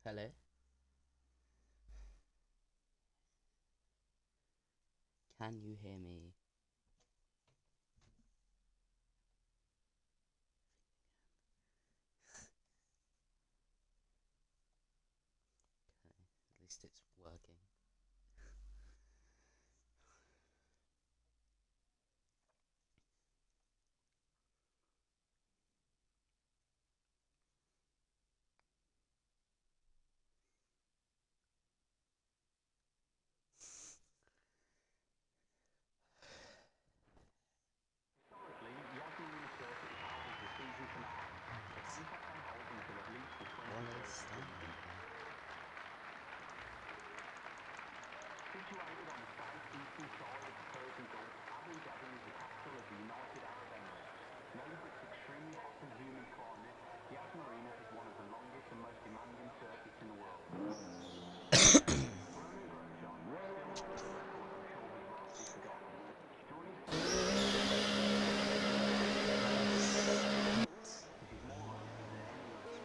Hello? Can you hear me? At least it's working. Situated on the southeastern side of the Persian Gulf, Abu Dhabi is the capital of the United Arab Emirates. Known for its extremely hot and humid climate, the Yas Marina is one of the longest and most demanding circuits in the world. Roman Grosjean still holds the record I'm sure was largely forgotten. During his first which is more likely than any other.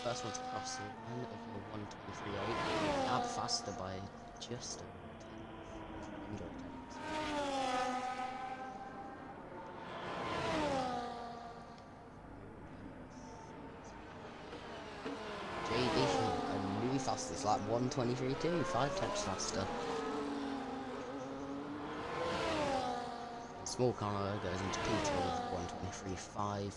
First one to cross the line of the 123.8, out faster by just a tenth. JD, a new faster, it's like 123 too, 5 times faster. Small corner goes into P2 of 123.5.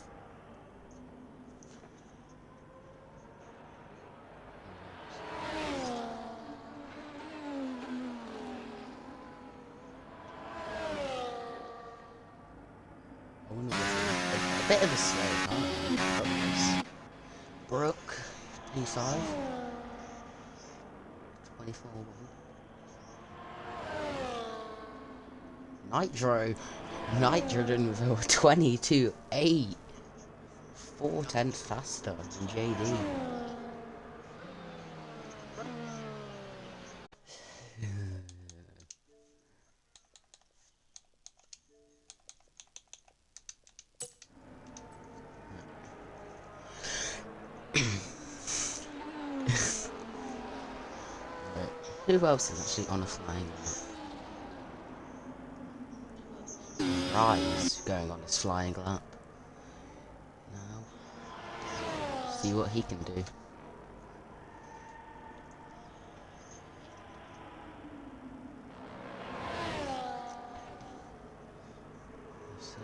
A bit of a slow car. Brooke, P5. Nitrogen with a 22.8. 4/10 faster than JD. Who else is actually on a flying lap? Rise going on his flying lap. Now, see what he can do. So,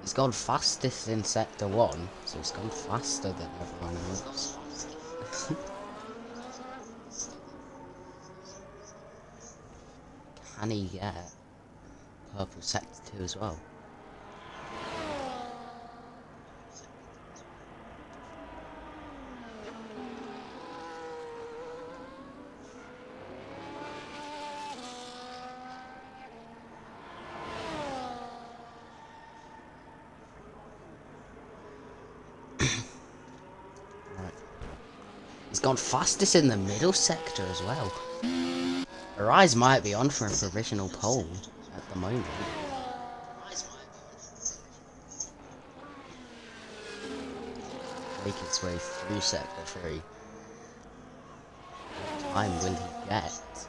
he's gone fastest in sector 1, so he's gone faster than everyone else. Can he get purple sector 2 as well? He's gone fastest in the middle sector as well. Arise might be on for a provisional pole at the moment. Make his way through sector 3. What time will he get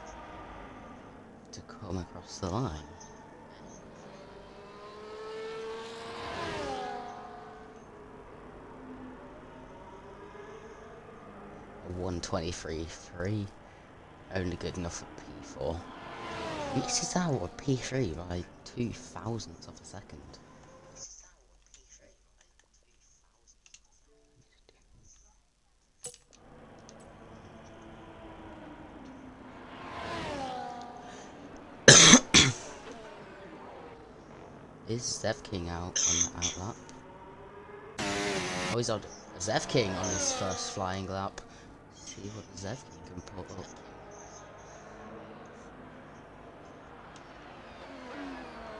to come across the line? A 1:23.3, only good enough for P4. Misses out on P3 by 0.02 of a second. Is Zev King out on the outlap? Oh, he's on Zev King on his first flying lap. See what Zev King can put up.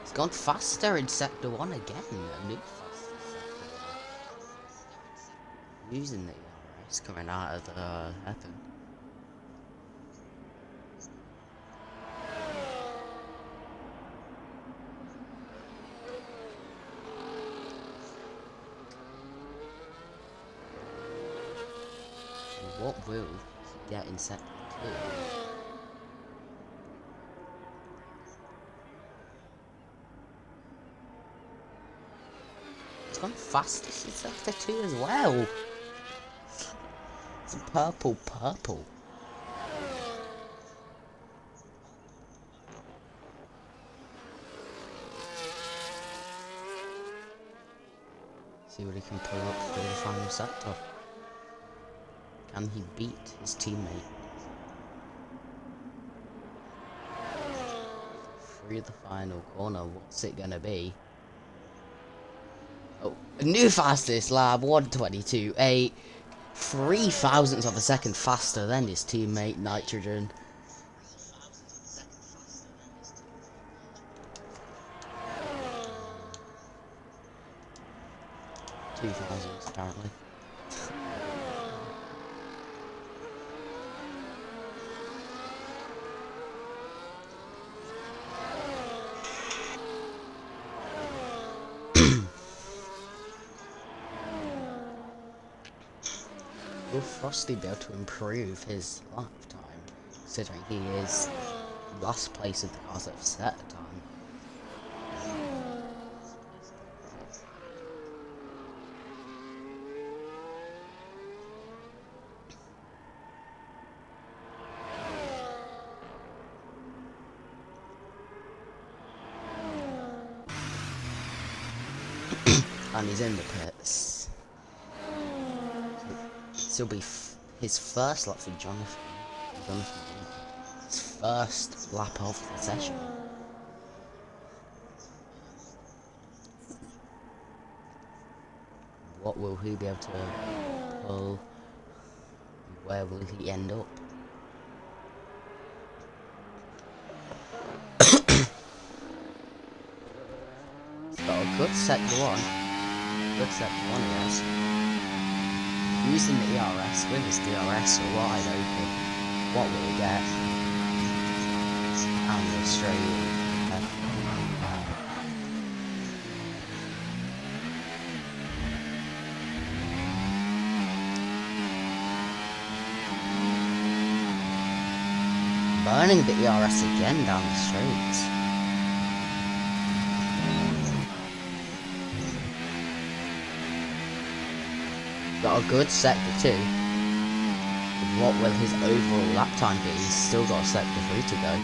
He's gone faster in sector 1 again. A new faster sector 1. Using the ERS coming out of the weapon. What will he get in sector 2? It's gone fastest in sector 2 as well. It's purple. See what he can pull up for the final sector. Can he beat his teammate? Through the final corner, what's it gonna be? Oh, a new fastest lap, 1:22.8. 0.03 of a second faster than his teammate Nitrogen. $2,000 apparently. Will Frosty be able to improve his lap time, considering he is last place of the cars that have set time? And he's in the pits. This will be his first lap for Jonathan. His first lap of the session. What will he be able to pull Where will he end up? He's got a good sector one. Good sector one, he has. Using the ERS with his DRS wide open. What will he get? And the straight. Burning the ERS again down the straight. Got a good sector 2. What will his overall lap time be? He's still got a sector 3 to go.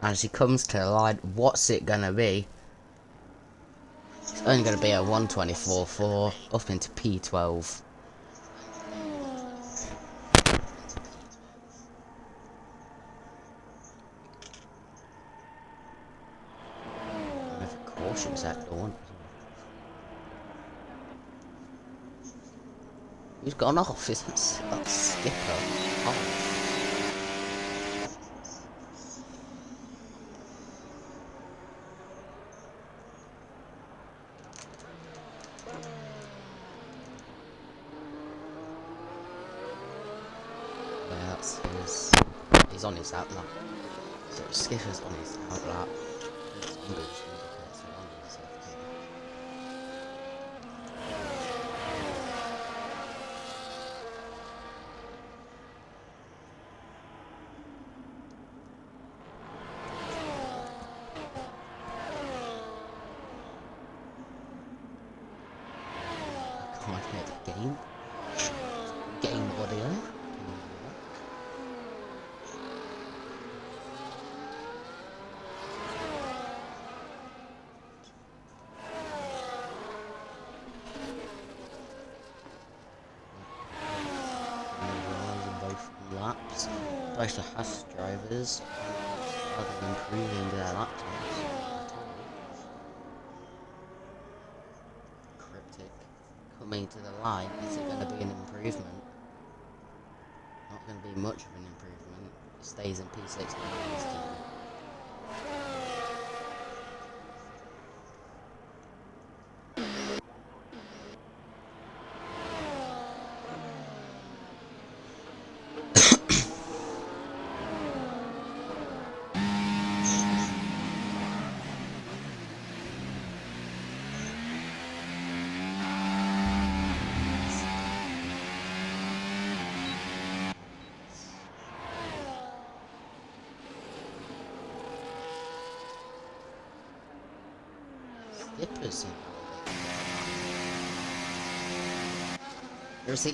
As he comes to the line, what's it gonna be? It's only gonna be a 124.4 up into P12. With a caution sector 1. Who's gone off? Isn't that Skipper? Oh. Yeah, that's his. He's on his out lap. So Skipper's on his out lap. Can't hit the game. Game audio. Both laps. Both the Haas drivers are improving their lap times. Cryptic coming to the line. Is it going to be an improvement? Not going to be much of an improvement. It stays in P6. Skipper's in.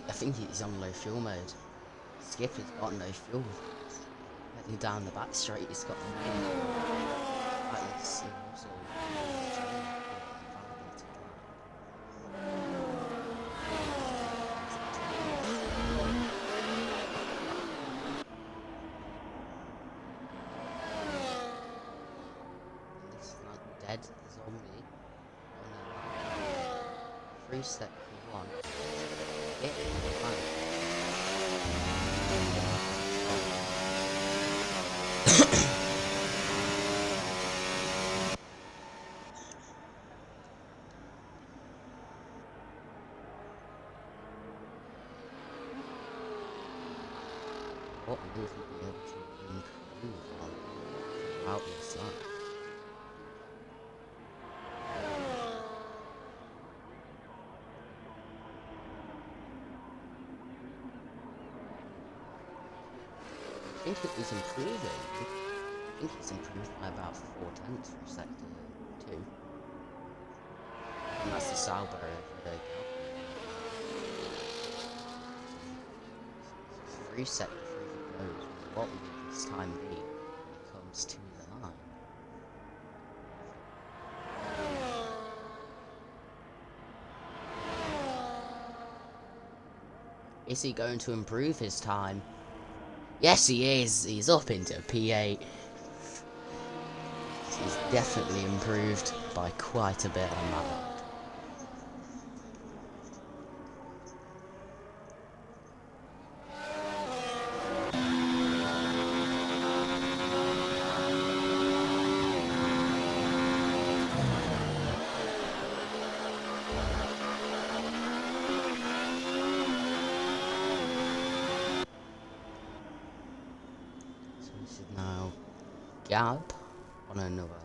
I think he's on low fuel mode. Skipper's got no fuel. Heading down the back straight, he's got no fuel. That is also this is like dead zombie. Free set for 1. Get what will he be able to improve on throughout this lap? I think he's improving. I think he's improved by about 4/10 from sector 2. And that's the Sauber of the gap. Free sector 3 goes. What will his time be when it comes to the line? Is he going to improve his time? Yes, he is. He's up into P8. He's definitely improved by quite a bit on that one. So this is now Gab on another lap.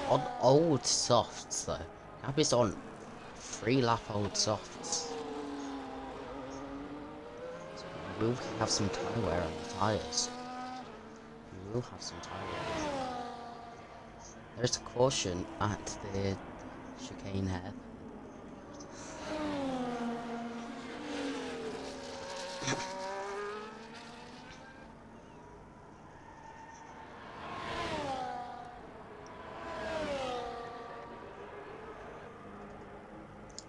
On old softs though. Gab is on 3-lap old softs. So we will have some tyre wear on the tyres. We will have some tyre wear. There's a caution at the chicane here.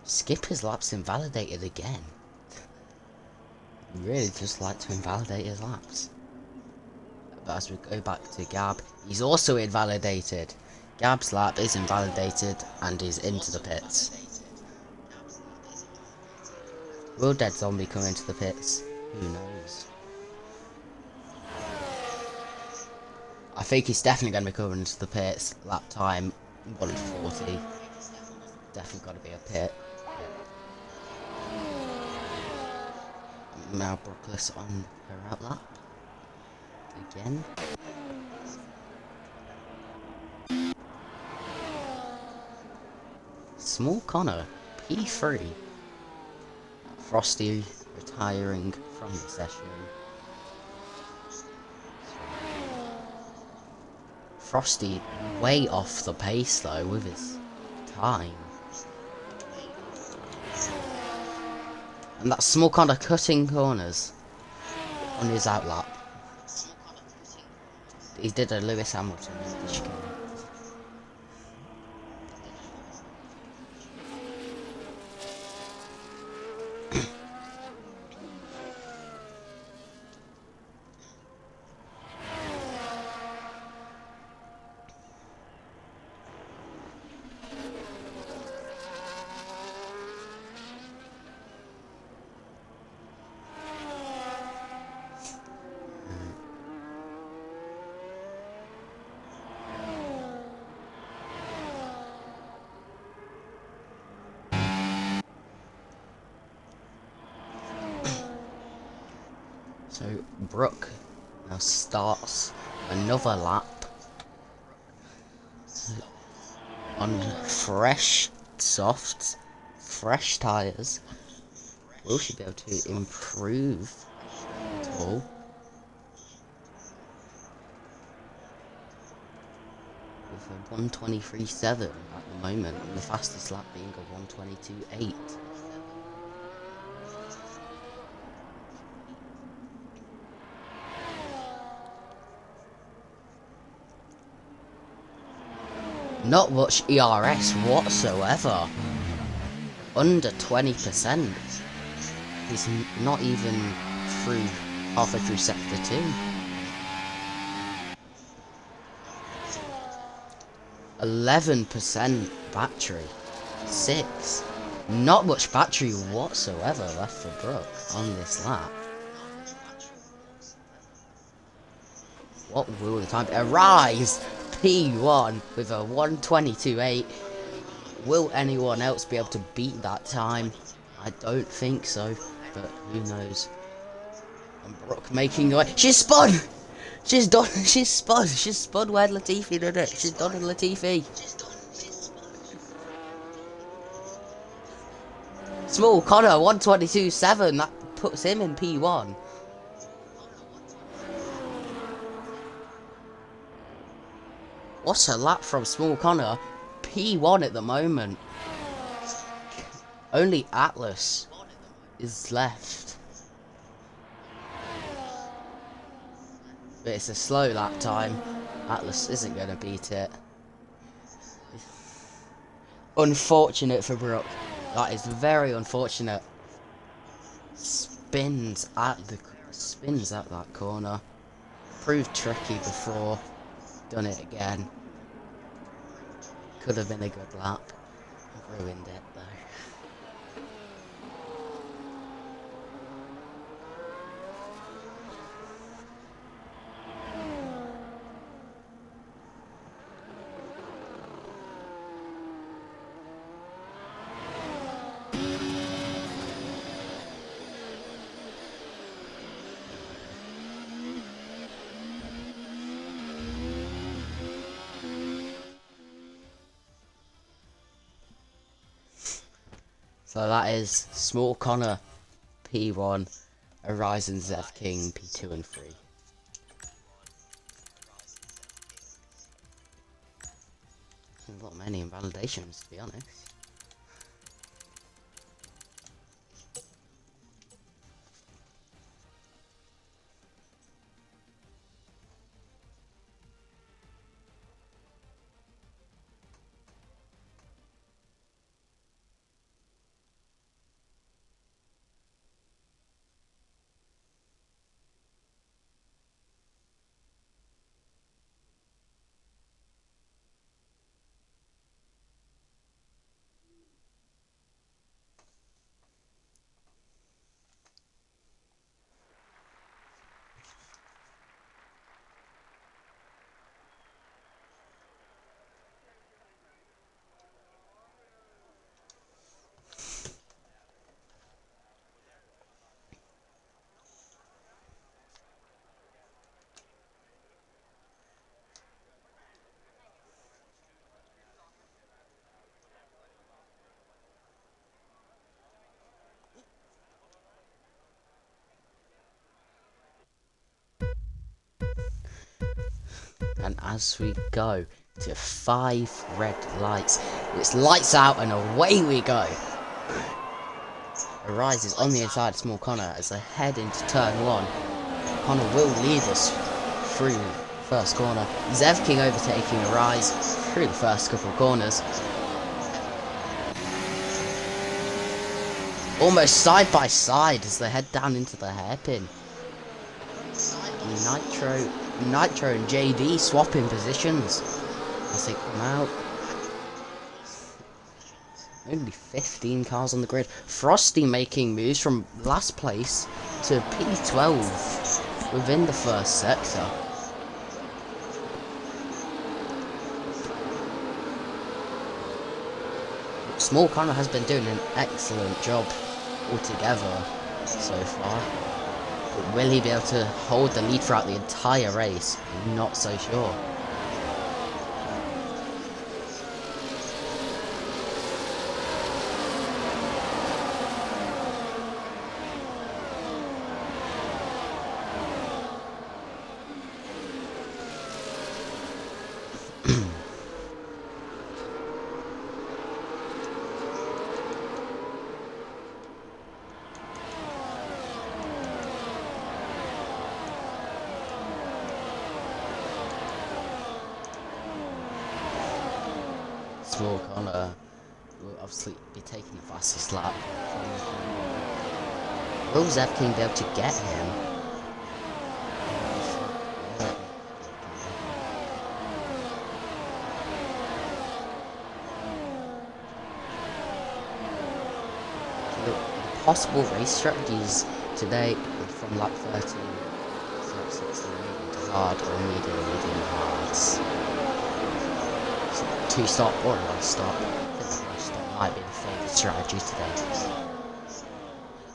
Skipper's lap's invalidated again. He really just like to invalidate his laps. But as we go back to Gab, he's also invalidated. Gab's lap is invalidated and he's into the pits. Will Dead Zombie come into the pits? Who knows? I think he's definitely going to be coming into the pits. Lap time 140. Definitely got to be a pit. Now Brookless on her out lap. Again. Small Connor, P3. Frosty retiring from the session. Frosty way off the pace though with his time. And that's Small Connor cutting corners on his outlap. He did a Lewis Hamilton in the chicane. So Brooke now starts another lap on fresh softs, fresh tyres. Will she be able to improve at all? With a 123.7 at the moment, and the fastest lap being a 122.8. Not much ERS whatsoever. Under 20%. He's not even halfway through sector 2. 11% battery. 6. Not much battery whatsoever left for Brooke on this lap. What will the time arise? P1 with a 122.8. Will anyone else be able to beat that time? I don't think so, but who knows. And Brooke making away. She's spun! She's done. She's spun. She's spun where Latifi did it. She's done in Latifi. Small Connor 122.7. That puts him in P1. What's a lap from Small Connor? P1 at the moment. Only Atlas is left. But it's a slow lap time. Atlas isn't going to beat it. Unfortunate for Brooke. That is very unfortunate. spins at that corner. Proved tricky before, done it again. Could have been a good lap. Ruined it though. So that is Small Connor P1, Horizon Zev King P2 and 3. Not many invalidations, to be honest. And as we go to 5 red lights, it's lights out and away we go. Arise is on the inside of Small Connor as they head into turn 1. Connor will lead us through first corner. Zev King overtaking Arise through the first couple of corners. Almost side by side as they head down into the hairpin. Nitro and JD swapping positions as they come out. Only 15 cars on the grid. Frosty making moves from last place to P12 within the first sector. Small Connor has been doing an excellent job altogether so far. But will he be able to hold the lead throughout the entire race? I'm not so sure. Small Connor will obviously be taking the fastest lap. Will Zev King be able to get him? The possible race strategies today from lap 13 to lap 16 hard or medium hards. 2-stop or 1-stop. I think 1-stop might be the favourite strategy today.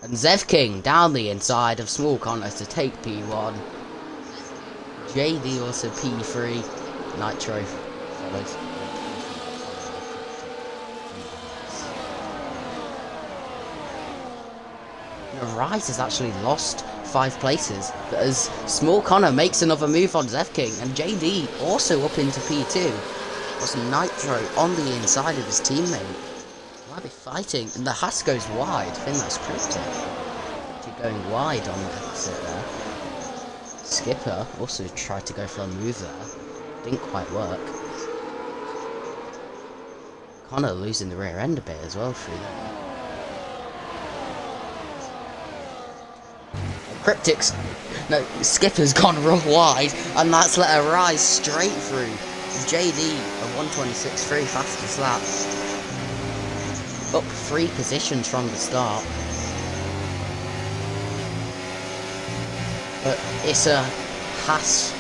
And Zev King down the inside of Small Connor to take P1. JD also P3. Nitro follows. Rise has actually lost 5 places, but as Small Connor makes another move on Zev King, and JD also up into P2. Was Nitro on the inside of his teammate. Might be fighting, and the Haas goes wide. I think that's cryptic. Actually going wide on the exit there. Skipper also tried to go for a move there. Didn't quite work. Connor losing the rear end a bit as well through there. Cryptic's... No, Skipper's gone rough wide, and that's let her rise straight through. JD, a 126.3 fastest lap. Up 3 positions from the start. But it's a Haas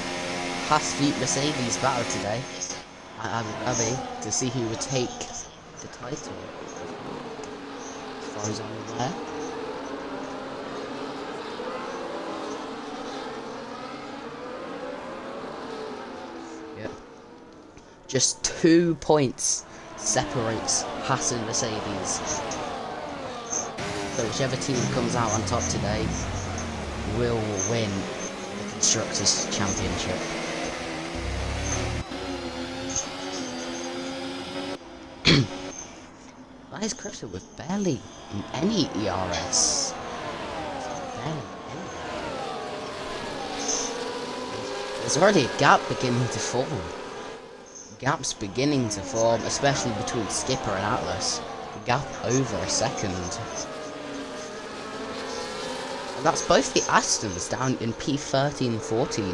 v Mercedes battle today at Abu Dhabi to see who would take the title, as far as I'm aware. Yep. Just 2 points separates Haas and Mercedes. So whichever team comes out on top today will win the Constructors' Championship. That is Crypto with barely any ERS. Barely any. There's already a gap beginning to form. Gaps beginning to form, especially between Skipper and Atlas. A gap over a second. And that's both the Astons down in P13-14,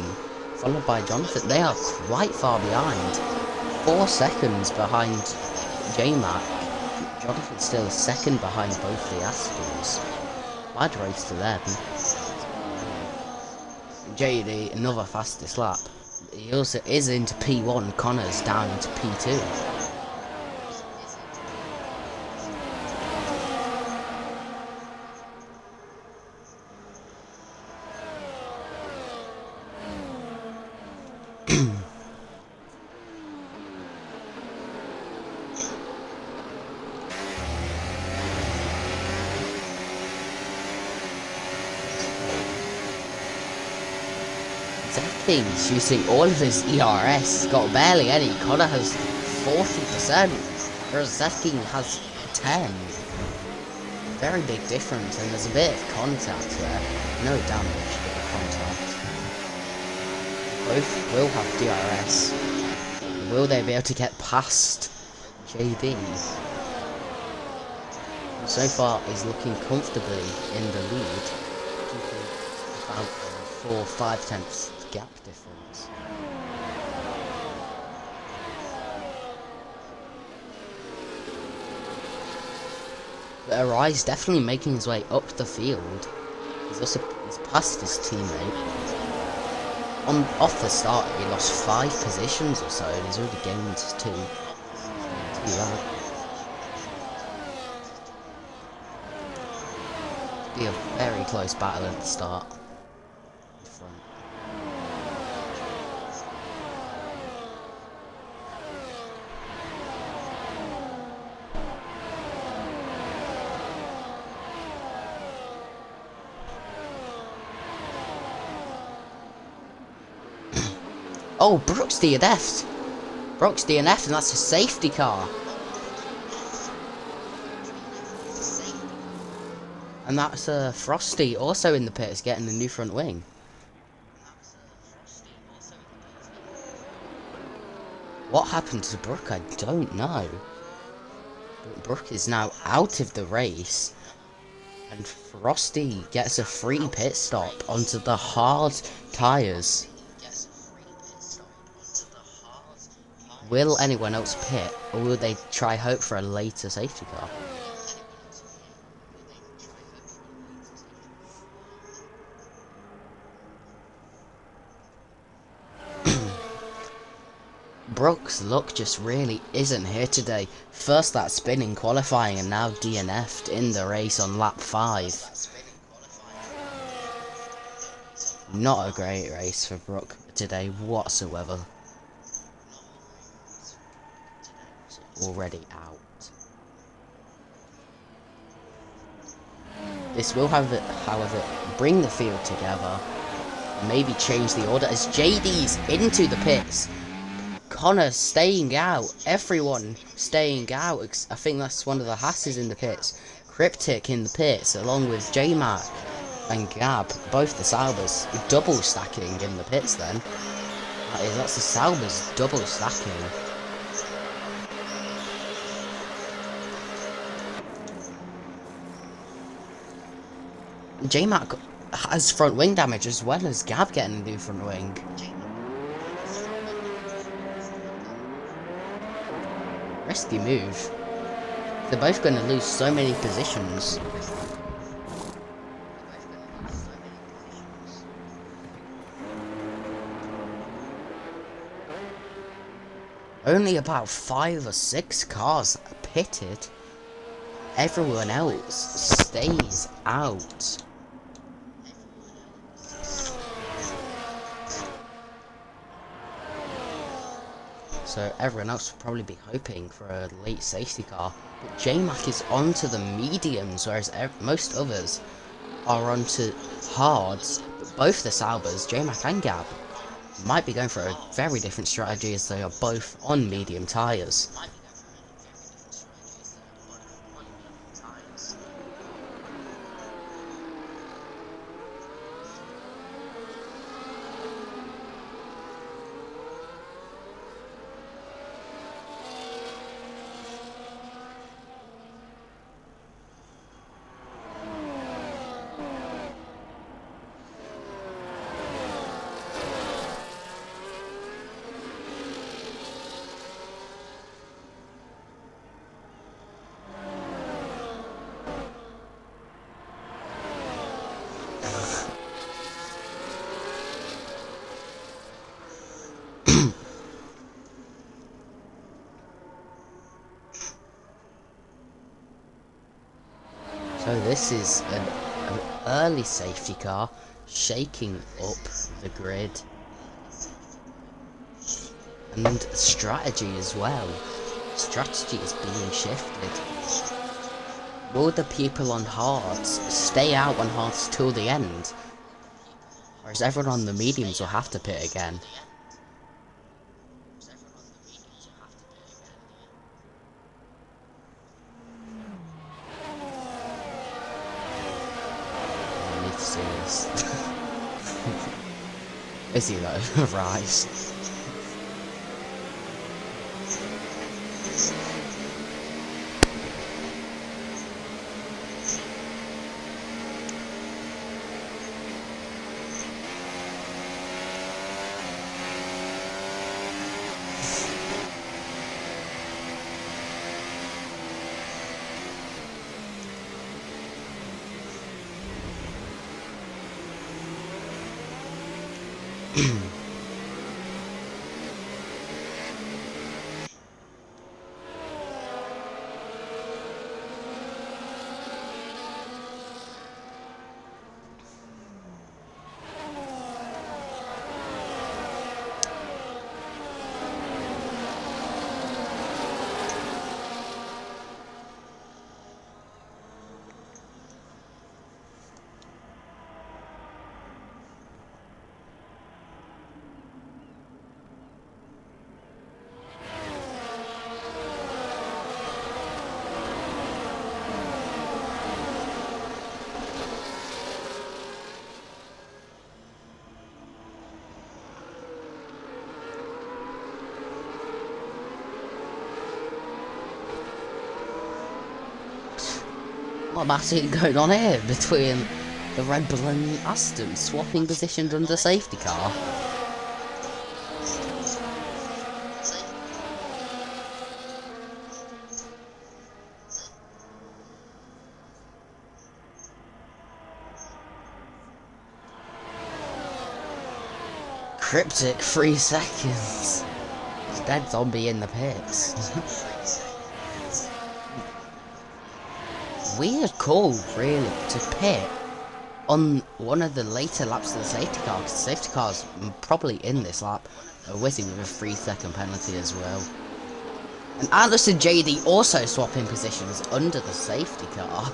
followed by Jonathan. They are quite far behind. 4 seconds behind J-Mac. Jonathan's still second behind both the Astons. Bad race to them. JD, another fastest lap. He also is into P1, Connor's down into P2. He's using all of his ERS, got barely any. Connor has 40%, whereas Zetkin has 10. Very big difference, and there's a bit of contact there. No damage, but contact. Both will have DRS. Will they be able to get past JD? So far, he's looking comfortably in the lead. About 4-5 tenths gap difference. But Arise definitely making his way up the field. He's past his teammate. Off the start, he lost 5 positions or so, and he's already gained 2. Be a very close battle at the start. Oh, Brooks DNF'd. Brooks DNF'd, and that's a safety car. And that's Frosty also in the pits getting the new front wing. What happened to Brooke? I don't know. But Brooke is now out of the race. And Frosty gets a free pit stop onto the hard tyres. Will anyone else pit, or will they try hope for a later safety car? Brooks' luck just really isn't here today. First that spin in qualifying, and now DNF'd in the race on lap 5. Not a great race for Brooke today whatsoever. Already out. This will have it, however, bring the field together. Maybe change the order as JD's into the pits. Connor staying out. Everyone staying out. I think that's one of the Hasses in the pits. Cryptic in the pits, along with J-Mac and Gab, both the Saubers, double stacking in the pits then. That's the Saubers double stacking. J-Mac has front wing damage as well as Gab getting a new front wing. Risky move. They're both going to lose so many positions. Only about 5 or 6 cars are pitted. Everyone else stays out. So everyone else will probably be hoping for a late safety car. But J-Mac is onto the mediums, whereas most others are onto hards. But both the Saubers, J-Mac and Gab, might be going for a very different strategy as they are both on medium tyres. So this is an early safety car, shaking up the grid. And strategy as well. Strategy is being shifted. Will the people on hards stay out on hards till the end? Or is everyone on the mediums will have to pit again? Is he though? Rise. What actually going on here between the Red Bull and Aston swapping positions under safety car? Cryptic 3 seconds. Dead zombie in the pits. Weird call, really, to pit on one of the later laps of the safety car, because the safety car's probably in this lap. Whizzing with a 3-second penalty as well. And Atlas and JD also swapping positions under the safety car.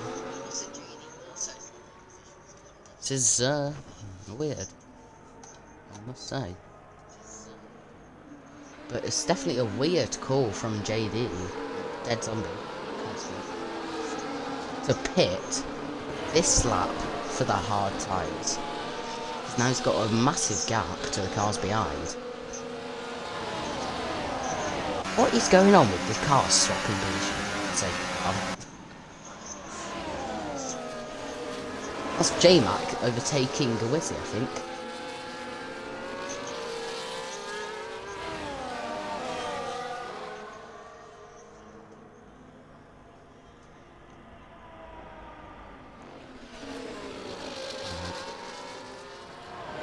This is, weird, I must say. But it's definitely a weird call from JD, Dead Zombie, to pit this lap for the hard tyres. Now he's got a massive gap to the cars behind. What is going on with the car swapping position? That's J-Mac overtaking Gawizzi, I think.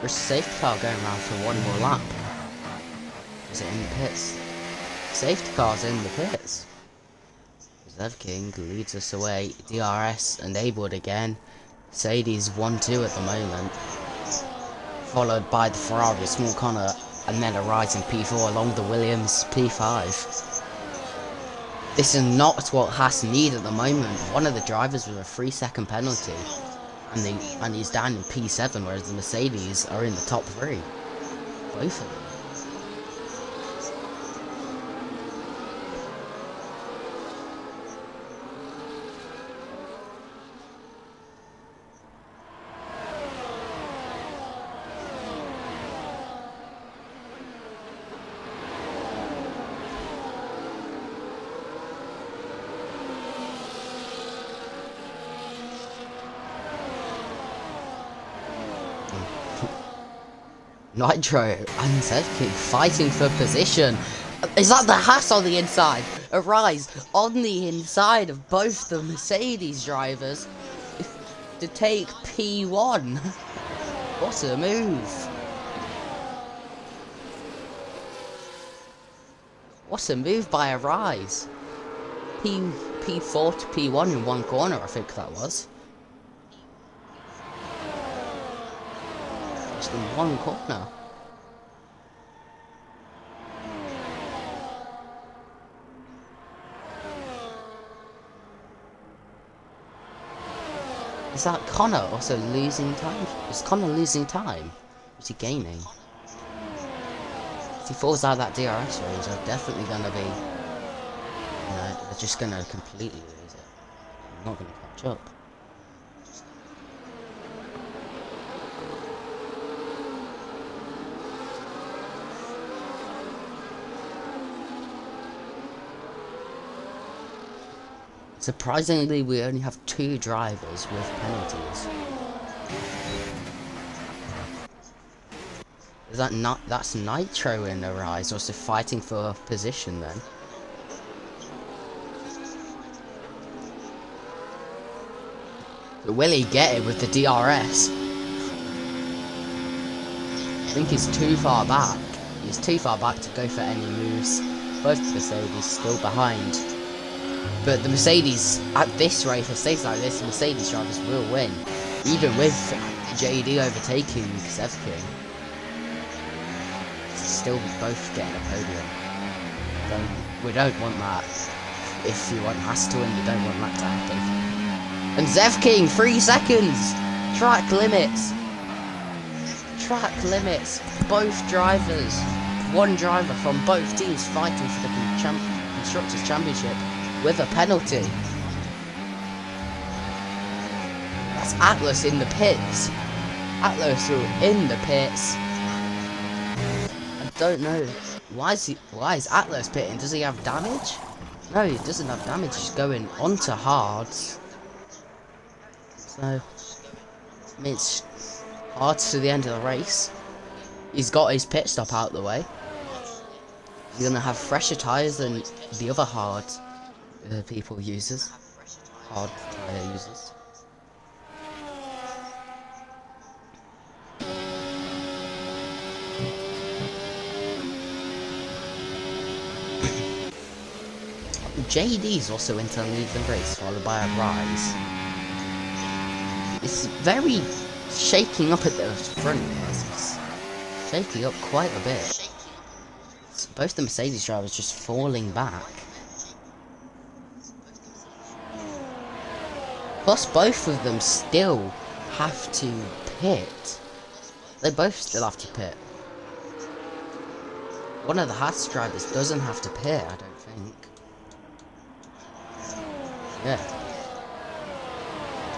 There's a safety car going around for one more lap. Is it in the pits? Safety car's in the pits. Zev King leads us away. DRS enabled again. Mercedes 1-2 at the moment. Followed by the Ferrari Small Connor, and then a rising P4 along the Williams P5. This is not what Haas need at the moment. One of the drivers with a 3-second penalty. And he's down in P7, whereas the Mercedes are in the top 3. Both of them. Nitro and Zevkin fighting for position. Is that the Haas on the inside? A rise on the inside of both the Mercedes drivers to take P1. What a move. What a move by a rise. P4 to P1 in one corner, I think that was. Just in one corner. Is that Connor also losing time? Is Connor losing time? Or is he gaining? If he falls out of that DRS range, they're definitely gonna be... You know, they're just gonna completely lose it. I'm not gonna catch up. Surprisingly, we only have 2 drivers with penalties. Is that not? That's Nitro in the rise, also fighting for position then. But will he get it with the DRS? I think he's too far back. He's too far back to go for any moves. Both the Mercedes still behind. But the Mercedes, at this rate, if it stays like this, the Mercedes drivers will win. Even with JD overtaking Zevkin. Still both getting a podium. We don't want that. If you want Haas to win, you don't want that to happen. And Zevkin, 3 seconds! Track limits! Track limits! Both drivers. One driver from both teams fighting for the Constructors' Championship. With a penalty. That's Atlas in the pits. Atlas in the pits. I don't know. Why is Atlas pitting? Does he have damage? No, he doesn't have damage. He's going onto hards. So I mean, it's hards to the end of the race. He's got his pit stop out the way. He's gonna have fresher tyres than the other hard people users. Hard tyre users. JD's also into the lead the race, followed by a rise. It's very shaking up at the front. It's shaking up quite a bit. It's both the Mercedes drivers just falling back. Plus, both of them still have to pit. They both still have to pit. One of the Haas drivers doesn't have to pit, I don't think. Yeah.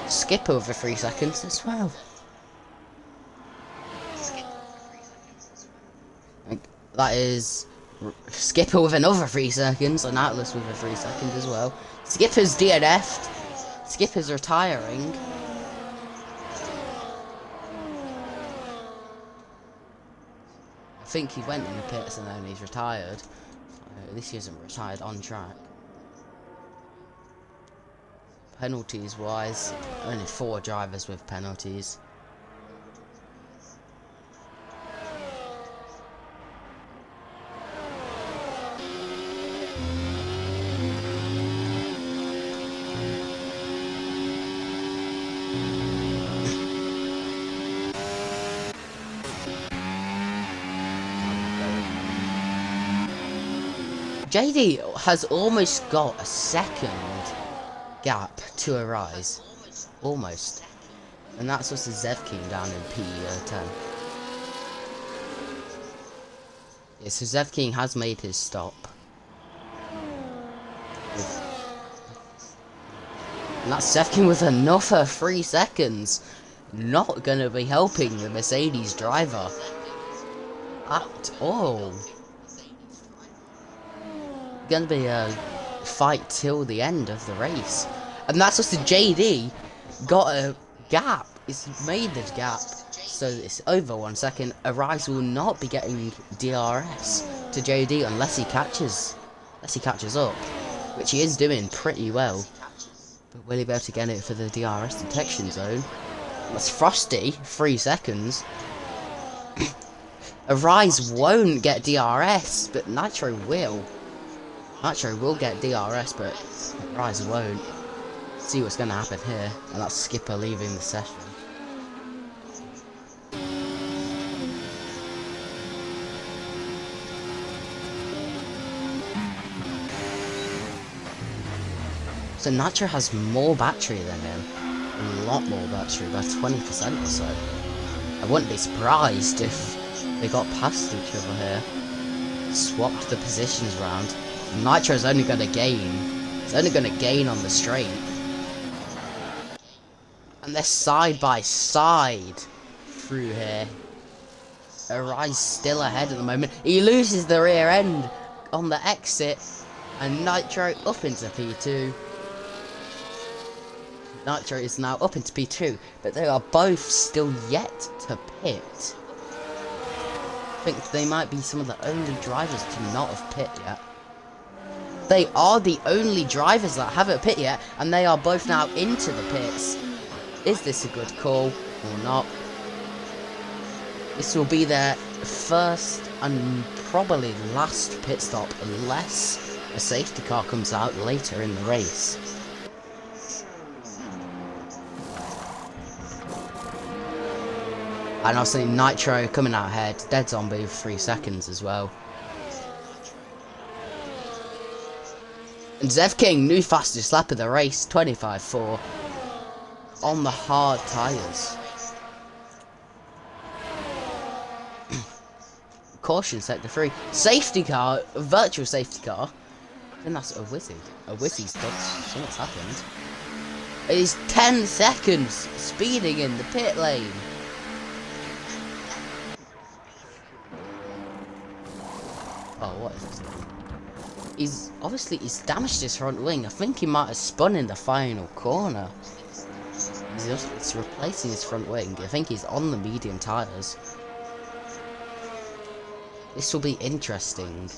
Skip over 3 seconds as well. That is Skipper with another 3 seconds, and Atlas with a 3 second as well. Skipper's DNF'd. Skipper's retiring. think he went in the pits and then he's retired. At least he isn't retired on track. Penalties wise, only 4 drivers with penalties. JD has almost got a second gap to Arise. Almost. And that's what's the Zev King down in P10. Yeah, so Zev King has made his stop. And that's Zev King with another 3 seconds. Not gonna be helping the Mercedes driver at all. Gonna be a fight till the end of the race. And that's just the JD got a gap. It's made the gap. So it's over 1 second. Arise will not be getting DRS to JD unless he catches up. Which he is doing pretty well. But will he be able to get it for the DRS detection zone? That's Frosty, 3 seconds. Arise won't get DRS, but Nitro will. Nitro will get DRS, but Rise won't. See what's going to happen here, and that's Skipper leaving the session. So Nitro has more battery than him, a lot more battery, by 20% or so. I wouldn't be surprised if they got past each other here, swapped the positions round. Nitro's only going to gain. It's only going to gain on the straight. And they're side by side through here. Arise still ahead at the moment. He loses the rear end on the exit. And Nitro up into P2. Nitro is now up into P2. But they are both still yet to pit. I think they might be some of the only drivers to not have pit yet. They are the only drivers that haven't pit yet, and they are both now into the pits. Is this a good call or not? This will be their first and probably last pit stop unless a safety car comes out later in the race. And obviously Nitro coming out ahead, Dead Zombie with 3 seconds as well. And Zev King, new fastest lap of the race, 25.4. On the hard tyres. Caution, sector 3. Safety car, virtual safety car. I think that's a Wizzy. A Wizzy's done. Something's happened. It is 10 seconds speeding in the pit lane. Oh, what is this? He's damaged his front wing. I think he might have spun in the final corner. It's replacing his front wing. I think he's on the medium tyres. This will be interesting.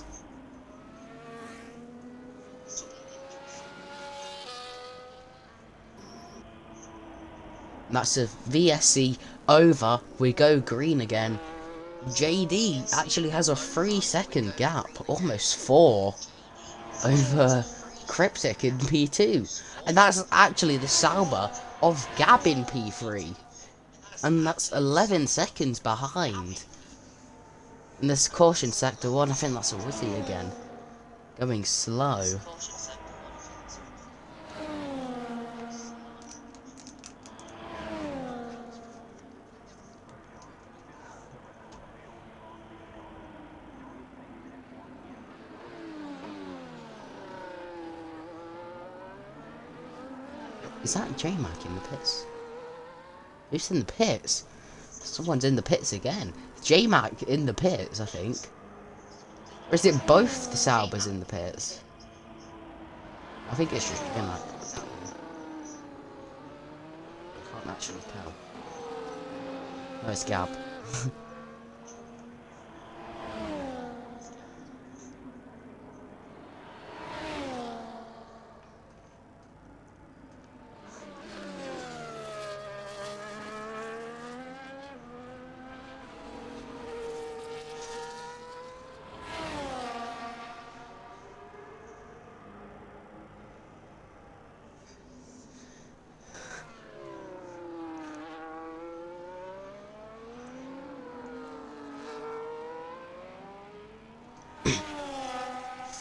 That's a VSC over. We go green again. JD actually has a 3 second gap, almost 4, over Cryptic in P2. And that's actually the Sauber of Gab in P3. And that's 11 seconds behind. And this caution sector 1, I think that's a Wizzy again. Going slow. Is that J-Mac in the pits? Who's in the pits? Someone's in the pits again. J-Mac in the pits, I think. Or is it both the Saubers in the pits? I think it's just J-Mac. I can't actually tell. No, it's Gab.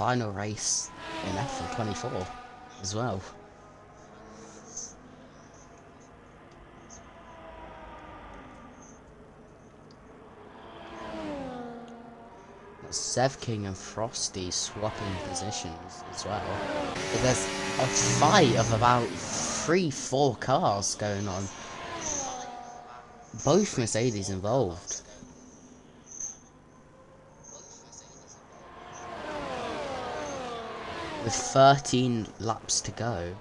final race in F124 as well. Zev King and Frosty swapping positions as well. But there's a fight of about 3-4 cars going on. Both Mercedes involved. With 13 laps to go.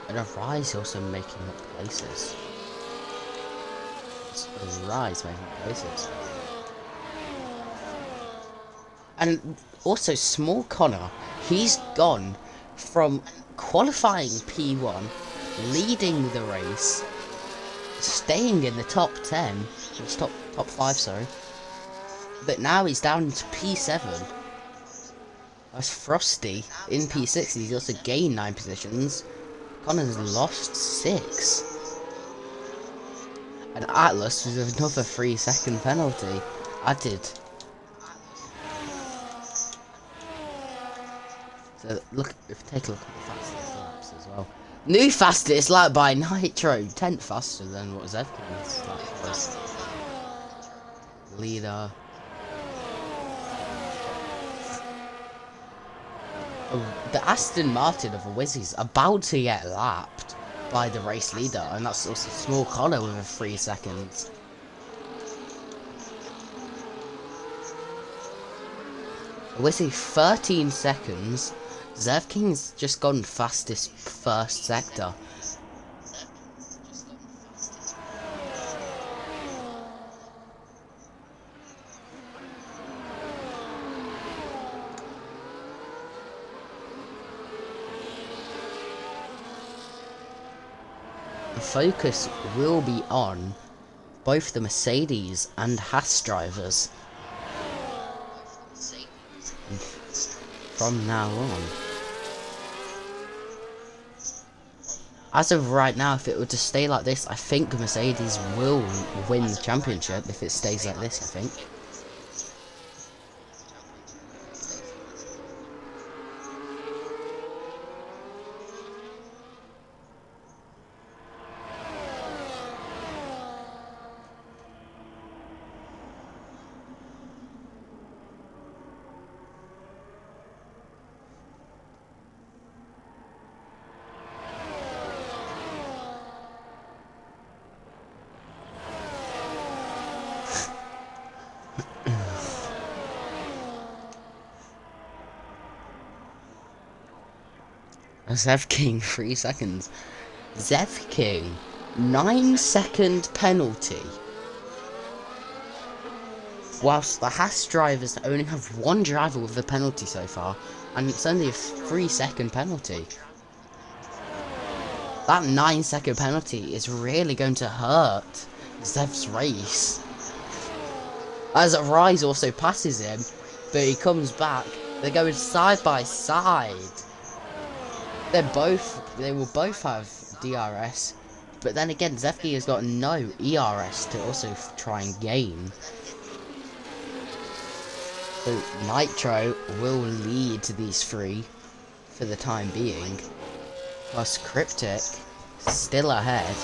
And Rise also making up places. It's Rise making up places. And also Small Connor, he's gone from qualifying P1, leading the race, staying in the top 10, top 5, sorry. But now he's down to P7. As Frosty in P6, he's also gained 9 positions. Connor's lost 6. And Atlas with another 3-second penalty added. So look, if we take a look at the fastest laps as well. New fastest lap by Nitro, 10th faster than what Zevkin's lap was. Leader. The Aston Martin of the Wizzies about to get lapped by the race leader, and that's also Small Connor with a 3 seconds. Wizzy 13 seconds. Zev King's just gone fastest first sector. The focus will be on both the Mercedes and Haas drivers from now on. As of right now, if it were to stay like this, I think Mercedes will win the championship if it stays like this, I think. Zev King, 3 seconds. Zev King, 9-second penalty. Whilst the Haas drivers only have 1 driver with a penalty so far, and it's only a 3-second penalty. That 9-second penalty is really going to hurt Zev's race. As Rise also passes him, but he comes back. They're going side by side. They will both have DRS, but then again, Zevki has got no ERS to also try and gain. So Nitro will lead these 3 for the time being, plus Cryptic still ahead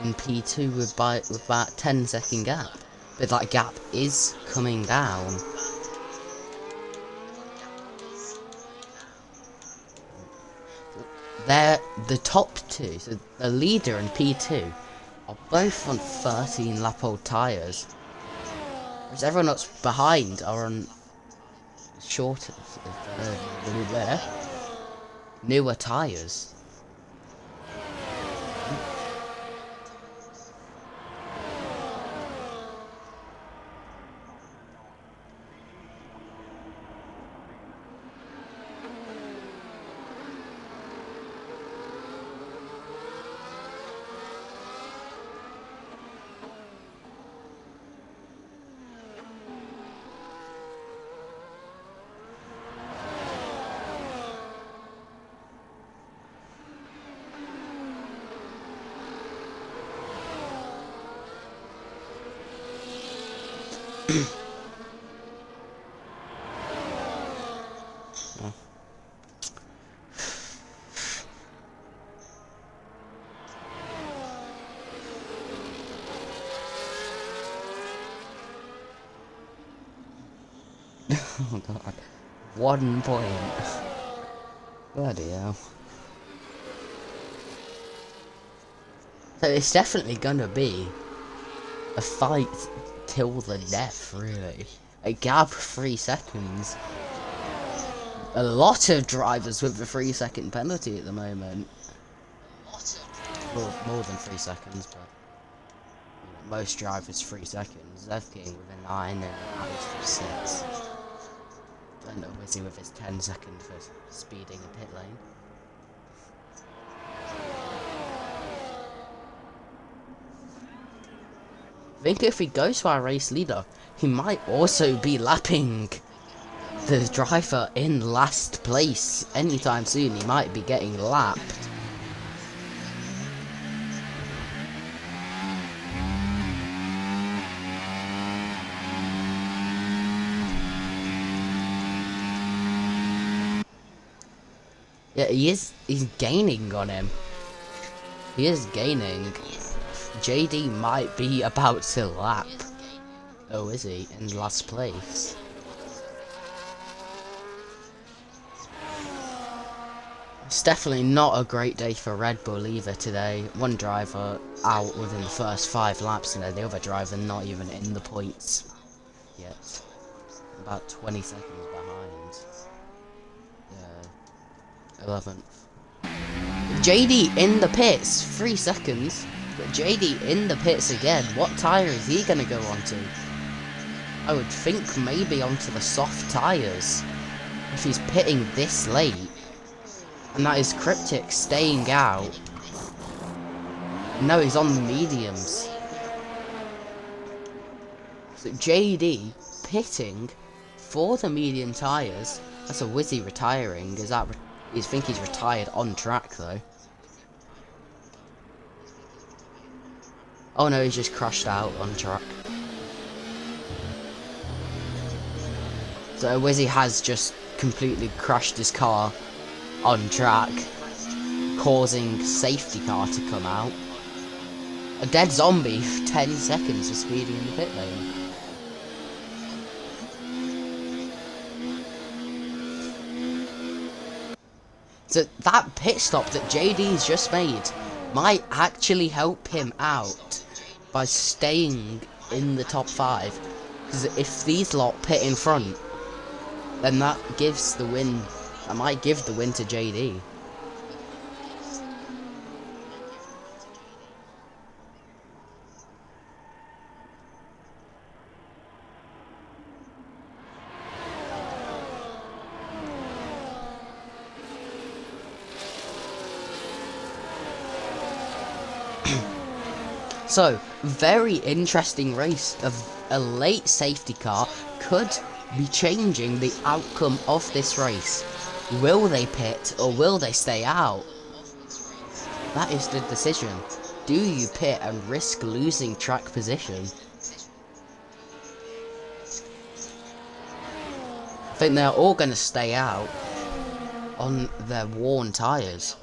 in P2 with about 10-second gap, but that gap is coming down. They're the top 2, so the leader and P2 are both on 13 lap old tyres, whereas everyone else behind are on shorter, newer tyres. Oh god. 1 point. Bloody hell. So it's definitely gonna be a fight till the death, really. A gap 3 seconds. A lot of drivers with the 3-second penalty at the moment. Well, more than 3 seconds, but you know, most drivers 3 seconds. Zev King with a 9 and Alex with 6. And Wizzy with his 10-second for speeding a pit lane. I think if he goes for our race leader, he might also be lapping the driver in last place anytime soon. He might be getting lapped. Yeah, he's gaining on him. He is gaining. JD might be about to lap. Oh, is he? In last place. It's definitely not a great day for Red Bull either today. One driver out within the first 5 laps, and the other driver not even in the points yet. About 20 seconds behind. 11th. JD in the pits, 3 seconds. But JD in the pits again. What tyre is he gonna go onto? I would think maybe onto the soft tyres. If he's pitting this late. And that is Cryptic staying out. No, he's on the mediums. So JD pitting for the medium tyres. That's a Wizzy retiring. Is that... You think he's retired on track though? Oh no, he's just crashed out on track. So Wizzy has just completely crashed his car on track, causing safety car to come out. A dead zombie for 10 seconds for speeding in the pit lane. So that pit stop that JD's just made might actually help him out by staying in the top 5. Because if these lot pit in front, then that gives the win. That might give the win to JD. So, very interesting race. A late safety car could be changing the outcome of this race. Will they pit or will they stay out? That is the decision. Do you pit and risk losing track position? I think they're all going to stay out on their worn tyres.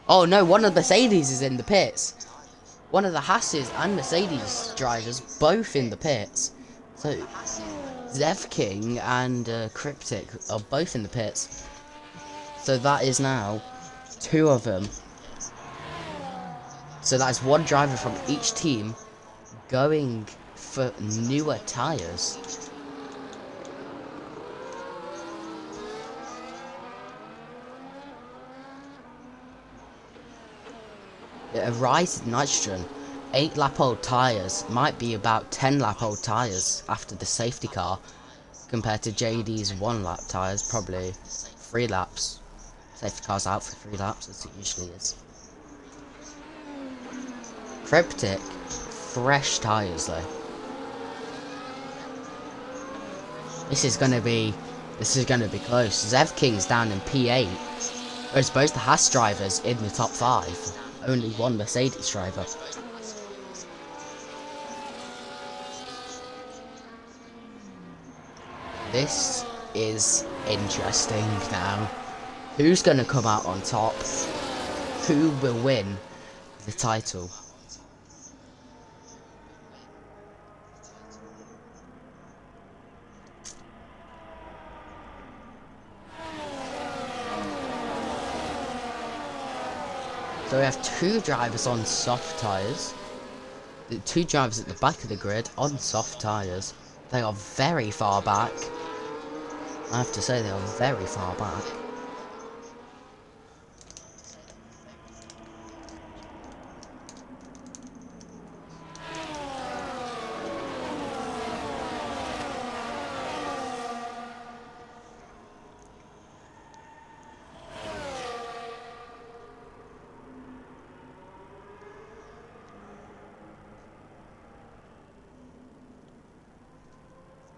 Oh no, one of the Mercedes is in the pits. One of the Haas's and Mercedes drivers both in the pits. So, Zev King and Cryptic are both in the pits. So that is now 2 of them. So that is 1 driver from each team going for newer tyres. A rise in nitrogen. 8 lap old tyres might be about 10 lap old tyres after the safety car, compared to JD's 1 lap tyres, probably 3 laps. Safety car's out for 3 laps, as it usually is. Cryptic, fresh tyres though. This is gonna be close. Zev King's down in P8, whereas both the Haas drivers in the top 5. Only 1 Mercedes driver. This is interesting now. Who's going to come out on top? Who will win the title? So we have two drivers on soft tyres. The two drivers at the back of the grid on soft tyres. They are very far back. I have to say they are very far back.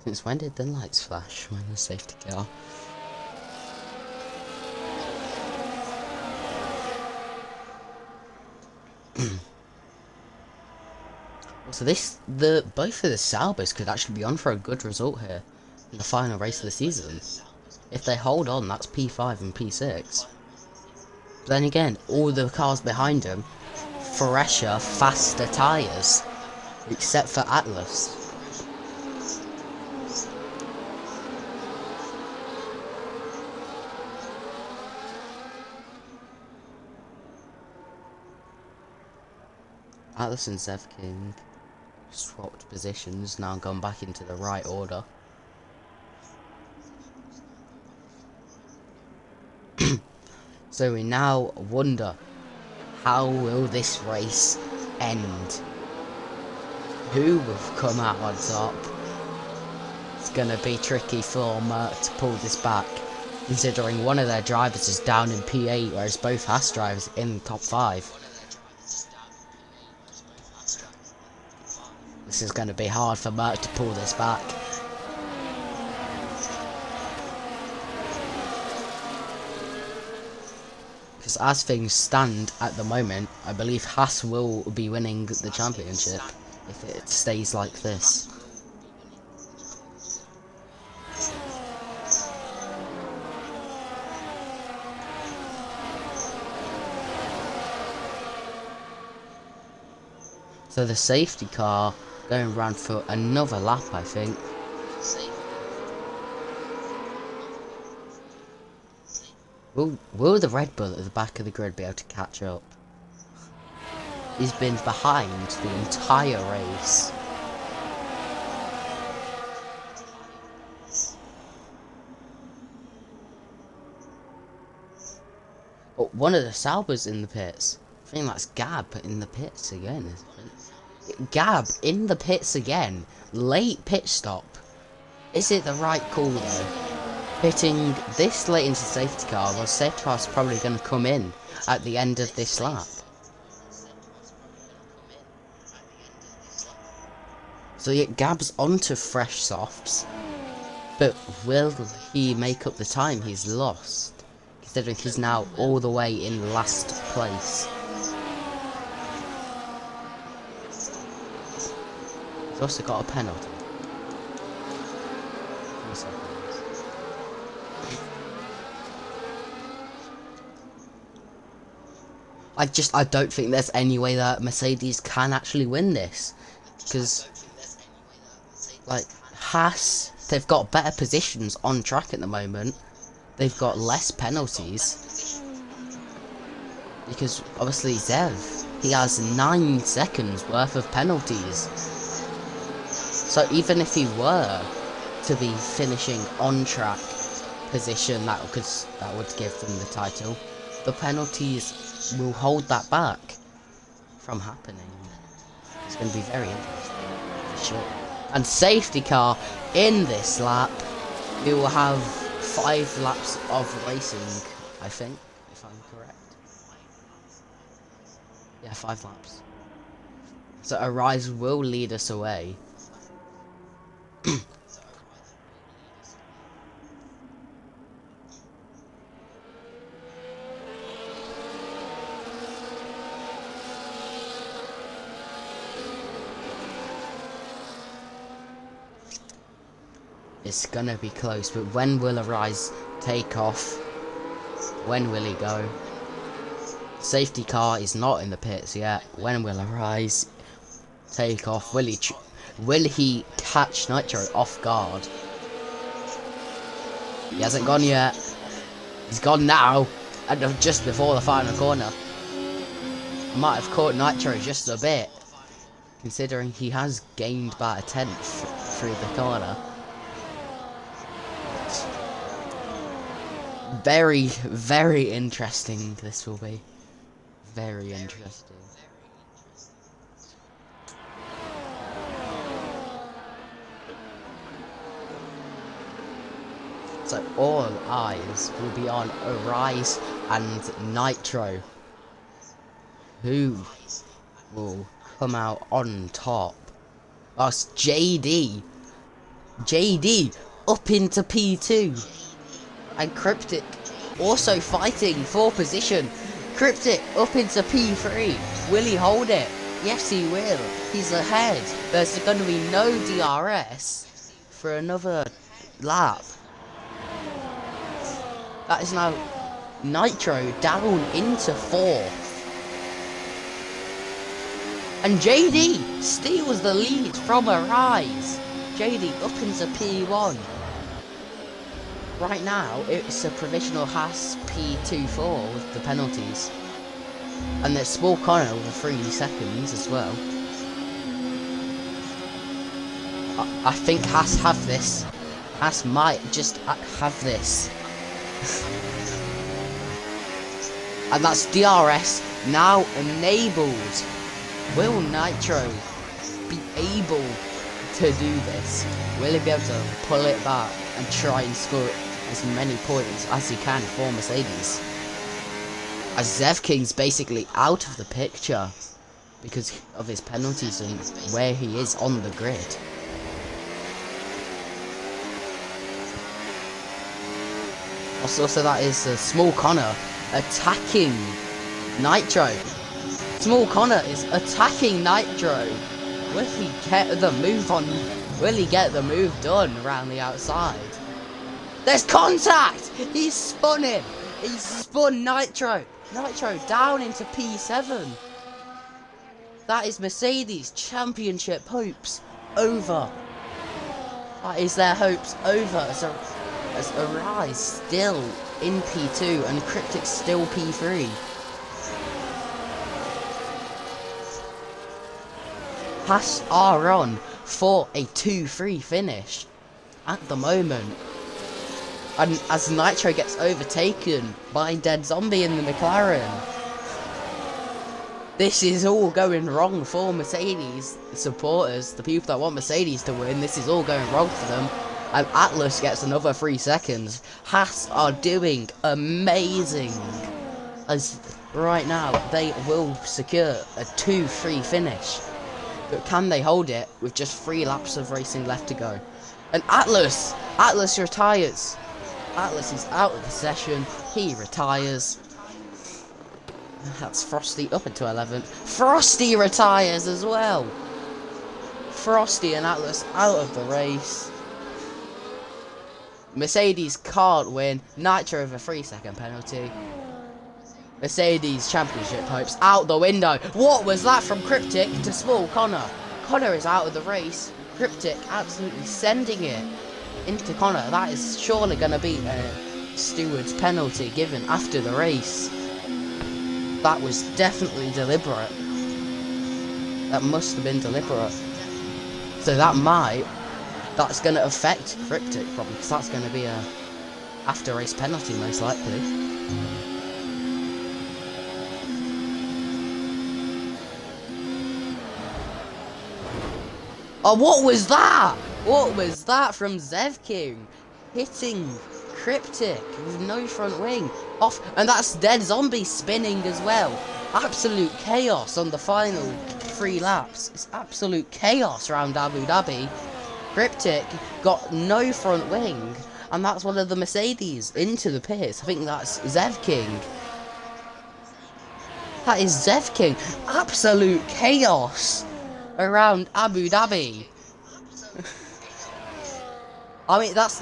Since when did the lights flash when the safety car? So both of the Saubers could actually be on for a good result here in the final race of the season. If they hold on, that's P5 and P6. But then again, all the cars behind them, fresher, faster tyres, except for Atlas. Atlas and Zev King swapped positions, now gone back into the right order. So we now wonder, how will this race end? Who will come out on top? It's gonna be tricky for Merc to pull this back, considering one of their drivers is down in P8, whereas both Haas drivers in the top 5. This is going to be hard for Merc to pull this back. Because as things stand at the moment, I believe Haas will be winning the championship if it stays like this. So the safety car going around for another lap, I think. Will the Red Bull at the back of the grid be able to catch up? He's been behind the entire race. But one of the Saubers in the pits. I think that's Gab in the pits again, isn't it? Gab in the pits again. Late pit stop. Is it the right call though? Pitting this late into the safety car, well, safety car's probably going to come in at the end of this lap. So yeah, Gab's onto fresh softs, but will he make up the time he's lost, considering he's now all the way in last place? He's also got a penalty. I don't think there's any way that Mercedes can actually win this, because like Haas, they've got better positions on track at the moment. They've got less penalties because obviously Zev, he has 9 seconds worth of penalties. So even if he were to be finishing on track position, that would give them the title. The penalties will hold that back from happening. It's going to be very interesting, for sure. And safety car in this lap. We will have 5 laps of racing, I think, if I'm correct. Yeah, 5 laps. So Arise will lead us away. it's gonna be close, but when will Arise take off? When will he go? Safety car is not in the pits yet. When will Arise take off? Will he catch Nitro off guard? He hasn't gone yet. He's gone now, and just before the final corner. Might have caught Nitro just a bit, considering he has gained about a tenth through the corner. Very, very interesting this will be. Very interesting. So all eyes will be on Arise and Nitro. Who will come out on top? Oh, it's JD. JD up into P2. And Cryptic also fighting for position. Cryptic up into P3. Will he hold it? Yes, he will. He's ahead. There's going to be no DRS for another lap. That is now Nitro down into 4th. And JD steals the lead from Arise. JD up into P1. Right now, it's a provisional Haas P24 with the penalties. And there's small corner with 3 seconds as well. I think Haas have this. Haas might just have this. And that's DRS now enabled. Will Nitro be able to do this? Will he be able to pull it back and try and score as many points as he can for Mercedes? As Zev King's basically out of the picture because of his penalties and where he is on the grid. Also, that is a Small Connor attacking Nitro. Small Connor is attacking Nitro. Will he get the move on? Will he get the move done around the outside? There's contact! He's spun him! He's spun Nitro! Nitro down into P7. That is Mercedes Championship hopes over. That is their hopes over as Arise still in P2 and Cryptic still P3. Haas are on for a 2-3 finish at the moment. And as Nitro gets overtaken by Dead Zombie in the McLaren. This is all going wrong for Mercedes supporters, the people that want Mercedes to win. This is all going wrong for them. And Atlas gets another 3 seconds. Haas are doing amazing. As right now, they will secure a 2-3 finish. But can they hold it with just 3 laps of racing left to go? And Atlas retires. Atlas is out of the session. He retires. That's Frosty up into 11th. Frosty retires as well. Frosty and Atlas out of the race. Mercedes can't win. Nitro with a 3-second penalty. Mercedes Championship hopes out the window. What was that from Cryptic to Small Connor? Connor is out of the race. Cryptic absolutely sending it into Connor. That is surely going to be a steward's penalty given after the race. That was definitely deliberate. That must have been deliberate. So that's going to affect Cryptic probably, because that's going to be a after race penalty most likely. Oh, what was that? What was that from Zev King? Hitting Cryptic with no front wing. Off, and that's Dead Zombie spinning as well. Absolute chaos on the final 3 laps. It's absolute chaos around Abu Dhabi. Cryptic got no front wing. And that's one of the Mercedes into the pits. I think that's Zev King. That is Zev King. Absolute chaos around Abu Dhabi. I mean, that's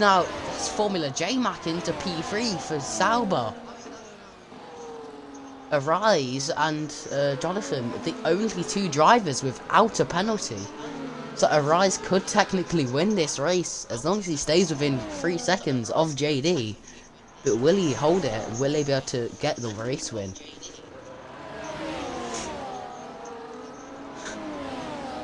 Formula J Mac into P3 for Sauber. Arise and Jonathan, the only two drivers without a penalty. So Arise could technically win this race as long as he stays within 3 seconds of JD. But will he hold it? Will he be able to get the race win?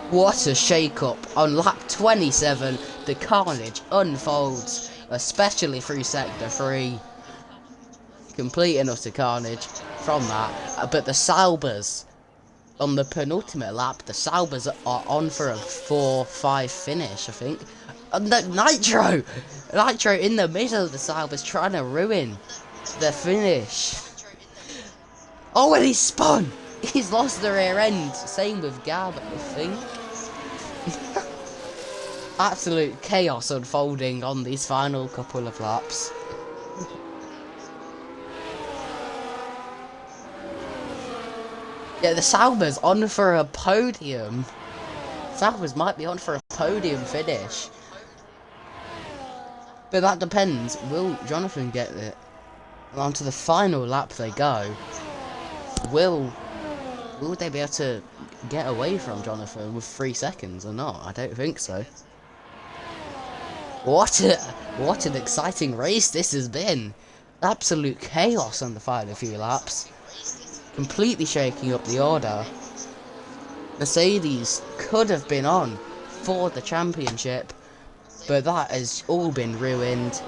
What a shake-up. On lap 27, the carnage unfolds, especially through Sector 3. Complete and utter carnage from that. But the Saubers, on the penultimate lap, the Saubers are on for a 4-5 finish, I think. And Nitro! Nitro in the middle of the Saubers trying to ruin the finish. Oh, and he's spun! He's lost the rear end. Same with Gab, I think. Absolute chaos unfolding on these final couple of laps. Yeah, the Saubers on for a podium. Saubers might be on for a podium finish. But that depends. Will Jonathan get it? And on to the final lap they go. Will they be able to get away from Jonathan with 3 seconds or not? I don't think so. What an exciting race this has been. Absolute chaos on the final few laps. Completely shaking up the order. Mercedes could have been on for the championship, but that has all been ruined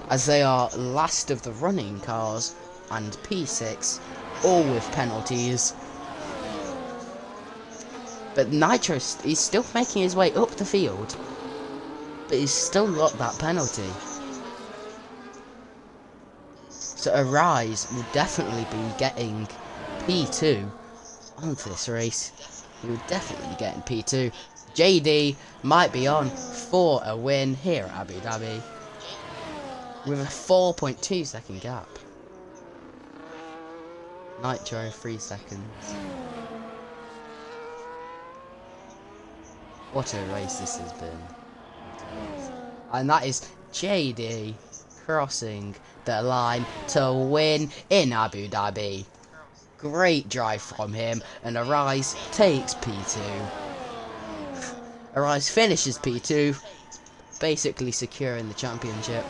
as they are last of the running cars and P6, all with penalties. But Nitro is still making his way up the field, but he's still got that penalty. So Arise will definitely be getting P2 onto this race. He will definitely be getting P2. JD might be on for a win here at Abu Dhabi with a 4.2 second gap. Nitro 3 seconds. What a race this has been. And that is JD crossing the line to win in Abu Dhabi. Great drive from him, and Arise takes P2. Arise finishes P2, basically securing the championship.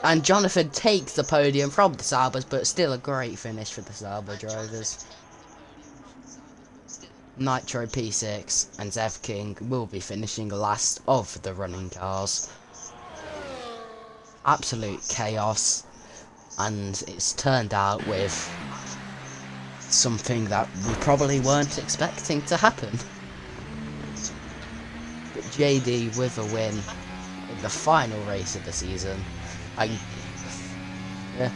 And Jonathan takes the podium from the Saubers, but still a great finish for the Sauber drivers. Nitro P6 and Zev King will be finishing last of the running cars. Absolute chaos, and it's turned out with something that we probably weren't expecting to happen. But JD with a win in the final race of the season. Yeah.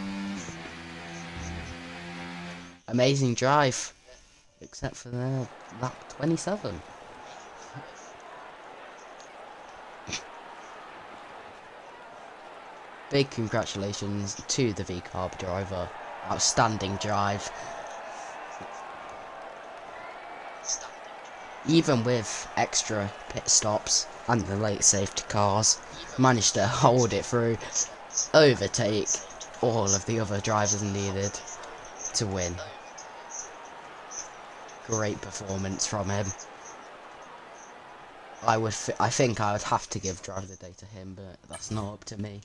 Amazing drive, except for the lap 27. Big congratulations to the V-Carb driver. Outstanding drive. Even with extra pit stops and the late safety cars, managed to hold it through, overtake all of the other drivers needed to win. Great performance from him. I think I would have to give driver of the day to him, but that's not up to me.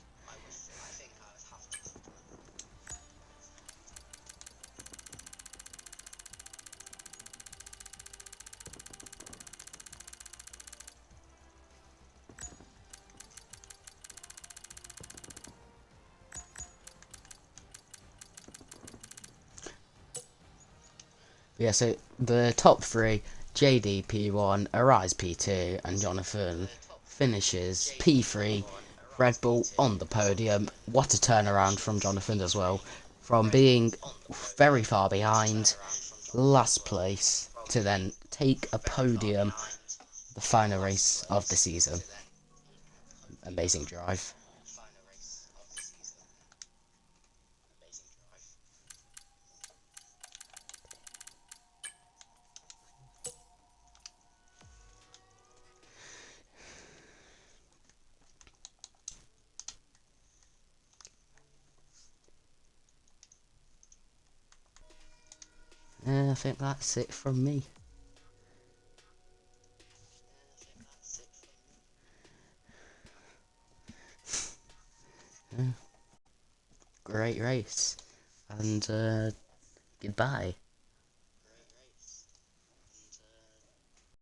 Yeah, so the top three, JD P1, Arise P2, and Jonathan finishes P3. Red Bull on the podium. What a turnaround from Jonathan as well. From being very far behind, last place, to then take a podium, the final race of the season. Amazing drive. I think that's it from me. Great race, and goodbye.